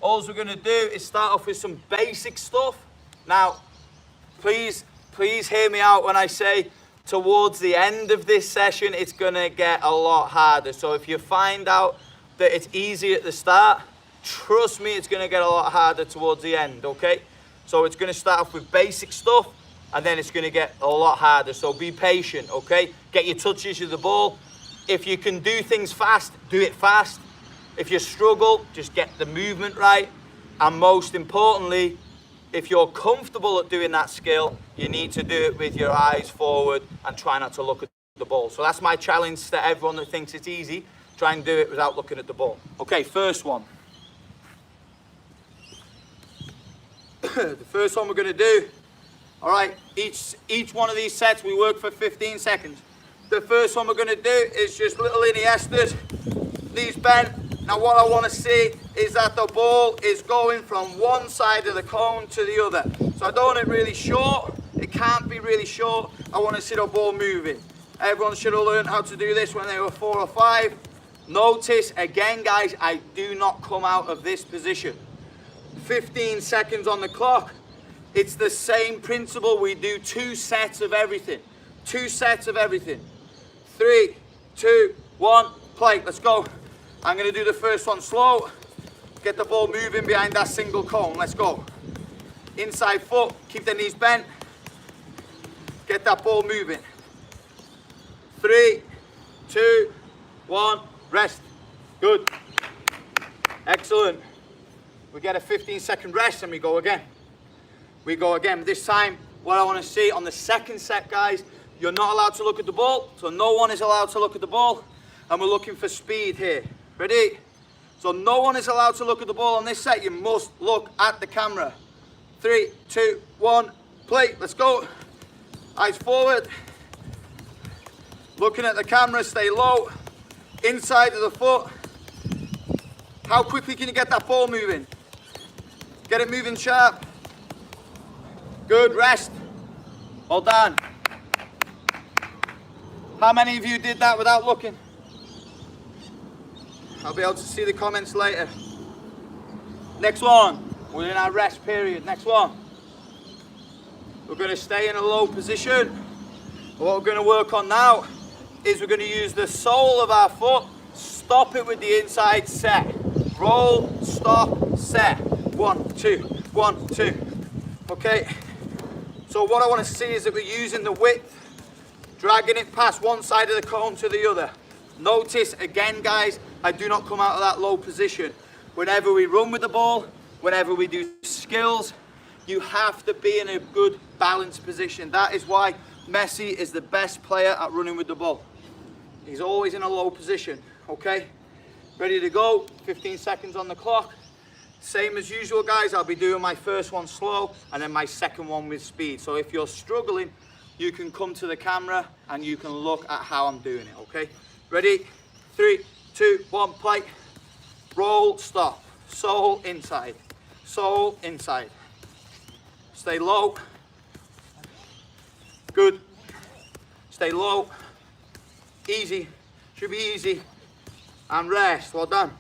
All we're going to do is start off with some basic stuff. Now, please hear me out when I say towards the end of this session, it's going to get a lot harder. So if you find out that it's easy at the start, trust me, it's going to get a lot harder towards the end, okay? So it's going to start off with basic stuff, and then it's going to get a lot harder. So be patient, okay? Get your touches of the ball. If you can do things fast, do it fast. If you struggle, just get the movement right. And most importantly, if you're comfortable at doing that skill, you need to do it with your eyes forward and try not to look at the ball. So that's my challenge to everyone that thinks it's easy. Try and do it without looking at the ball. Okay, first one. The first one we're going to do, all right, each one of these sets we work for 15 seconds. The first one we're going to do is just little Iniestas, knees bent. Now what I want to see is that the ball is going from one side of the cone to the other. So I don't want it really short. It can't be really short. I want to see the ball moving. Everyone should have learned how to do this when they were 4 or 5. Notice, again guys, I do not come out of this position. 15 seconds on the clock. It's the same principle. We do 2 sets of everything. 2 sets of everything. 3, 2, 1, play. Let's go. I'm going to do the first one slow. Get the ball moving behind that single cone. Let's go. Inside foot. Keep the knees bent. Get that ball moving. 3, 2, 1. Rest. Good. Excellent. We get a 15-second rest and we go again. We go again. This time, what I want to see on the second set, guys, you're not allowed to look at the ball. So no one is allowed to look at the ball. And we're looking for speed here. Ready? So no one is allowed to look at the ball on this set. You must look at the camera. 3, 2, 1, play. Let's go. Eyes forward. Looking at the camera, stay low. Inside of the foot. How quickly can you get that ball moving? Get it moving sharp. Good, rest. Well done. How many of you did that without looking? I'll be able to see the comments later. Next one. We're in our rest period. Next one. We're going to stay in a low position. What we're going to work on now is we're going to use the sole of our foot. Stop it with the inside set. Roll, stop, set. 1, 2, 1, 2. Okay. So what I want to see is that we're using the width, dragging it past one side of the cone to the other. Notice, again guys, I do not come out of that low position. Whenever we run with the ball, whenever we do skills, you have to be in a good balanced position. That is why Messi is the best player at running with the ball. He's always in a low position, okay? Ready to go, 15 seconds on the clock. Same as usual guys, I'll be doing my first one slow and then my second one with speed. So if you're struggling, you can come to the camera and you can look at how I'm doing it, okay? Ready? 3, 2, 1, play. Roll, stop. Sole inside. Sole inside. Stay low. Good. Stay low. Easy. Should be easy. And rest. Well done.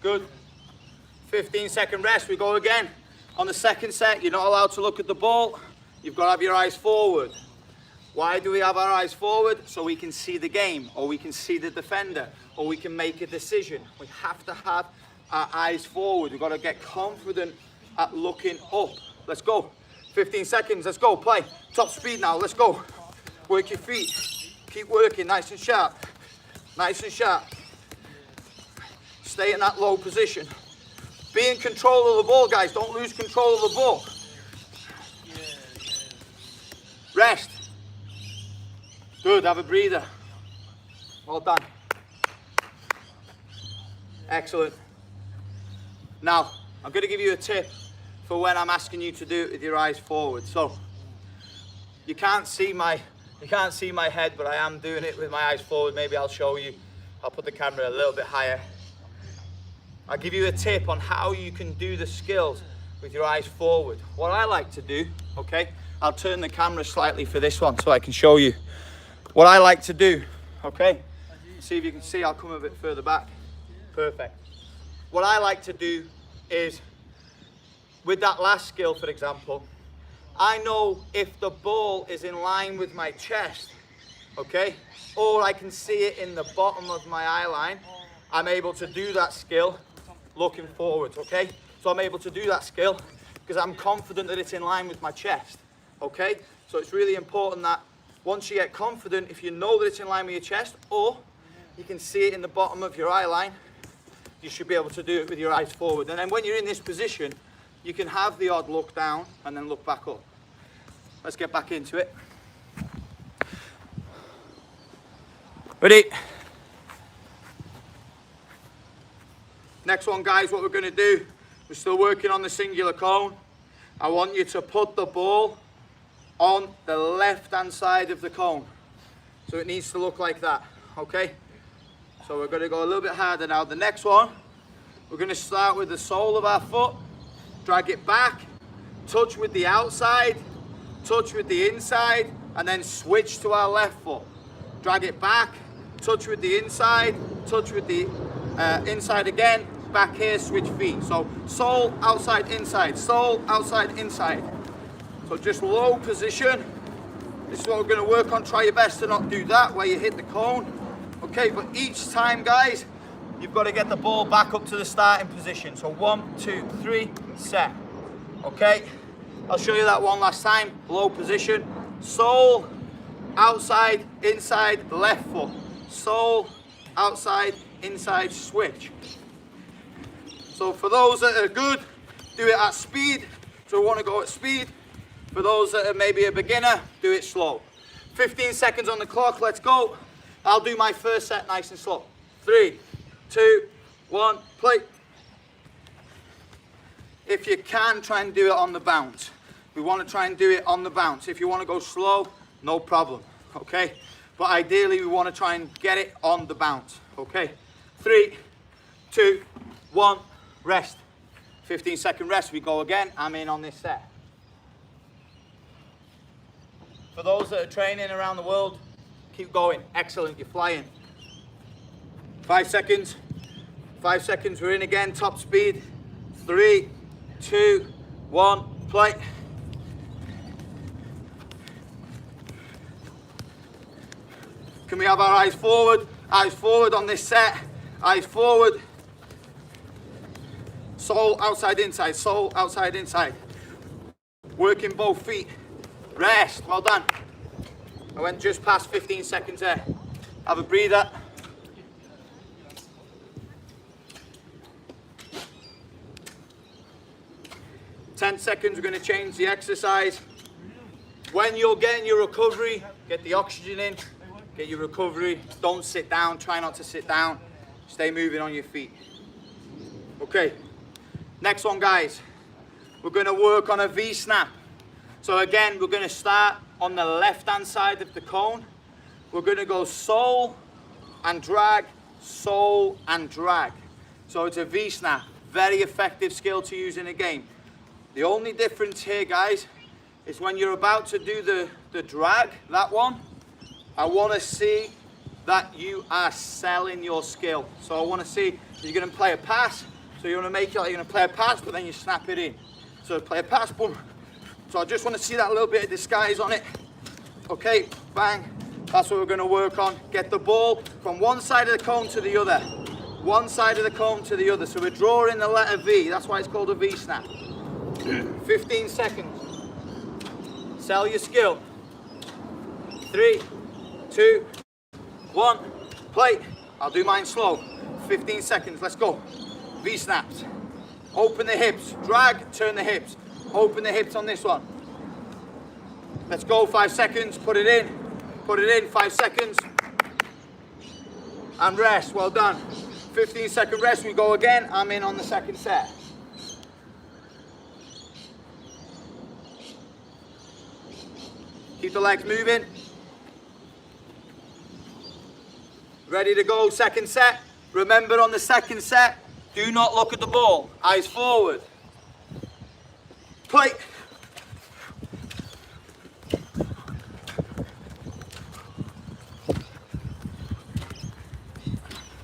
Good. 15-second rest. We go again. On the second set, you're not allowed to look at the ball. You've got to have your eyes forward. Why do we have our eyes forward? So we can see the game, or we can see the defender, or we can make a decision. We have to have our eyes forward. We've got to get confident at looking up. Let's go. 15 seconds. Let's go. Play. Top speed now. Let's go. Work your feet. Keep working. Nice and sharp. Nice and sharp. Stay in that low position. Be in control of the ball, guys. Don't lose control of the ball. Rest. Good, have a breather. Well done. Excellent. Now, I'm going to give you a tip for when I'm asking you to do it with your eyes forward. So, you can't see my head, but I am doing it with my eyes forward. Maybe I'll show you. I'll put the camera a little bit higher. I'll give you a tip on how you can do the skills with your eyes forward. What I like to do, okay, I'll turn the camera slightly for this one so I can show you. What I like to do, okay, see if you can see, I'll come a bit further back. Perfect. what I like to do is, with that last skill, for example, I know if the ball is in line with my chest, okay, or I can see it in the bottom of my eye line, I'm able to do that skill looking forward, okay? So I'm able to do that skill because I'm confident that it's in line with my chest, okay? So it's really important that once you get confident, if you know that it's in line with your chest, or you can see it in the bottom of your eye line, you should be able to do it with your eyes forward. And then when you're in this position, you can have the odd look down and then look back up. Let's get back into it. Ready? Next one, guys, what we're going to do, we're still working on the singular cone. I want you to put the ball on the left-hand side of the cone. So it needs to look like that, okay? So we're going to go a little bit harder now. The next one, we're going to start with the sole of our foot, drag it back, touch with the outside, touch with the inside, and then switch to our left foot. Drag it back, touch with the inside, touch with the inside again, back here, switch feet. So sole, outside, inside, sole, outside, inside. So just low position. This is what we're going to work on. Try your best to not do that where you hit the cone. Okay, but each time, guys, you've got to get the ball back up to the starting position. So 1, 2, 3, set. Okay, I'll show you that one last time. Low position, sole, outside, inside, left foot. Sole, outside, inside, switch. So for those that are good, do it at speed. So we want to go at speed. For those that are maybe a beginner, do it slow. 15 seconds on the clock, let's go. I'll do my first set nice and slow. 3, 2, 1, play. If you can, try and do it on the bounce. We want to try and do it on the bounce. If you want to go slow, no problem, okay? But ideally, we want to try and get it on the bounce, okay? 3, 2, 1, rest. 15-second rest, we go again. I'm in on this set. For those that are training around the world, keep going. Excellent, you're flying. 5 seconds. 5 seconds, we're in again, top speed. 3, 2, 1, play. Can we have our eyes forward? Eyes forward on this set. Eyes forward. Sole, outside, inside. Sole, outside, inside. Working both feet. Rest, well done. I went just past 15 seconds there. Have a breather. Ten seconds, we're going to change the exercise. When you're getting your recovery, get the oxygen in, get your recovery. Don't sit down, try not to sit down. Stay moving on your feet. Okay, next one, guys. We're going to work on a V-snap. So again, we're going to start on the left-hand side of the cone. We're going to go sole and drag, sole and drag. So it's a V-snap. Very effective skill to use in a game. The only difference here, guys, is when you're about to do the drag, that one, I want to see that you are selling your skill. So I want to see you're going to play a pass. So you want to make it like you're going to play a pass, but then you snap it in. So play a pass, boom. So I just want to see that little bit of disguise on it. Okay, bang. That's what we're going to work on. Get the ball from one side of the cone to the other. One side of the cone to the other. So we're drawing the letter V. That's why it's called a V snap. 15 seconds. Sell your skill. 3, 2, 1, play. I'll do mine slow. 15 seconds, let's go. V snaps. Open the hips, drag, turn the hips. Open the hips on this one. Let's go, 5 seconds, put it in, 5 seconds. And rest, well done. 15-second rest, we go again. I'm in on the second set. Keep the legs moving. Ready to go, second set. Remember on the second set, do not look at the ball. Eyes forward. Play.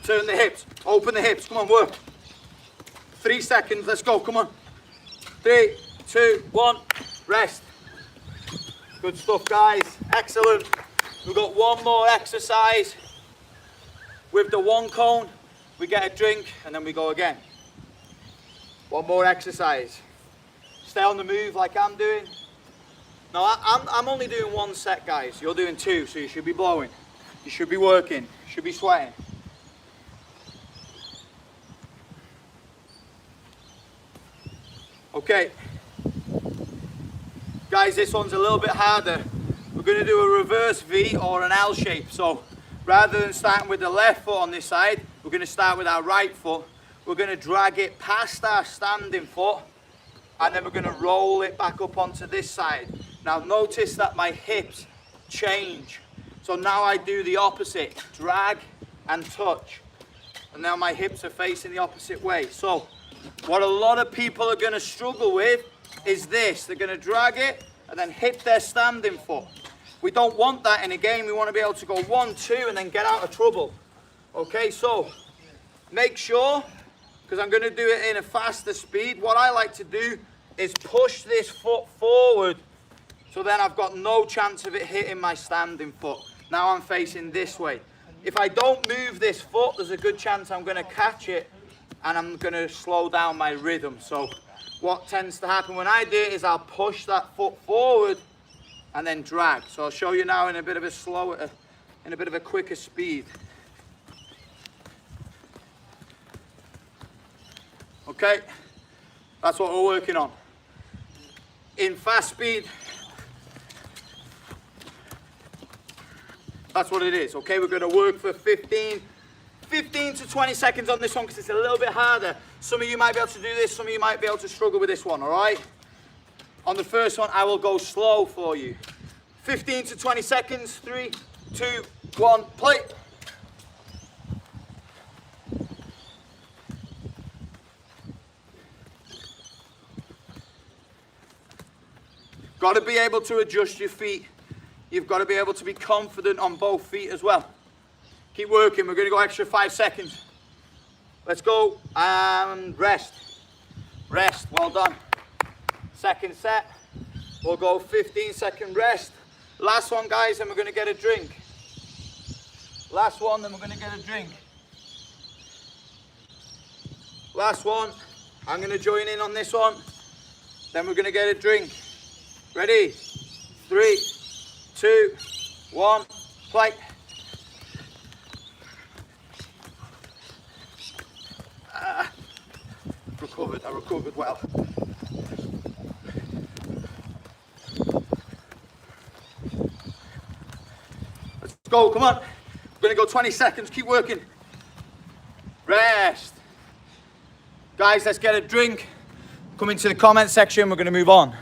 Turn the hips, open the hips, come on, work. 3 seconds, let's go, come on. 3, 2, 1, rest. Good stuff, guys, excellent. We've got one more exercise. With the 1 cone, we get a drink and then we go again. One more exercise. Stay on the move like I'm doing. No, I'm only doing 1 set, guys. You're doing 2, so you should be blowing. You should be working, you should be sweating. Okay. Guys, this one's a little bit harder. We're going to do a reverse V or an L shape. So rather than starting with the left foot on this side, we're going to start with our right foot. We're going to drag it past our standing foot and then we're going to roll it back up onto this side. Now notice that my hips change. So now I do the opposite, drag and touch. And now my hips are facing the opposite way. So what a lot of people are going to struggle with is this. They're going to drag it and then hit their standing foot. We don't want that in a game. We want to be able to go 1, 2 and then get out of trouble. Okay, so make sure, because I'm going to do it in a faster speed, what I like to do is push this foot forward so then I've got no chance of it hitting my standing foot. Now I'm facing this way. If I don't move this foot, there's a good chance I'm going to catch it and I'm going to slow down my rhythm. So what tends to happen when I do it is I'll push that foot forward and then drag. So I'll show you now in a bit of a slower, in a bit of a quicker speed. Okay, that's what we're working on. In fast speed, that's what it is. Okay, we're going to work for 15 to 20 seconds on this one because it's a little bit harder. Some of you might be able to do this, some of you might be able to struggle with this one, all right? On the first one, I will go slow for you. 15 to 20 seconds, 3, 2, 1, play. Got to be able to adjust your feet. You've got to be able to be confident on both feet as well. Keep working. We're going to go extra 5 seconds. Let's go and rest. Rest. Well done. Second set. We'll go 15-second rest. Last one, guys, and we're going to get a drink. Last one, then we're going to get a drink. Last one. I'm going to join in on this one. Then we're going to get a drink. Ready? 3, 2, 1, play. I recovered well. Let's go, come on. We're gonna go 20 seconds, keep working. Rest. Guys, let's get a drink. Come into the comment section, we're gonna move on.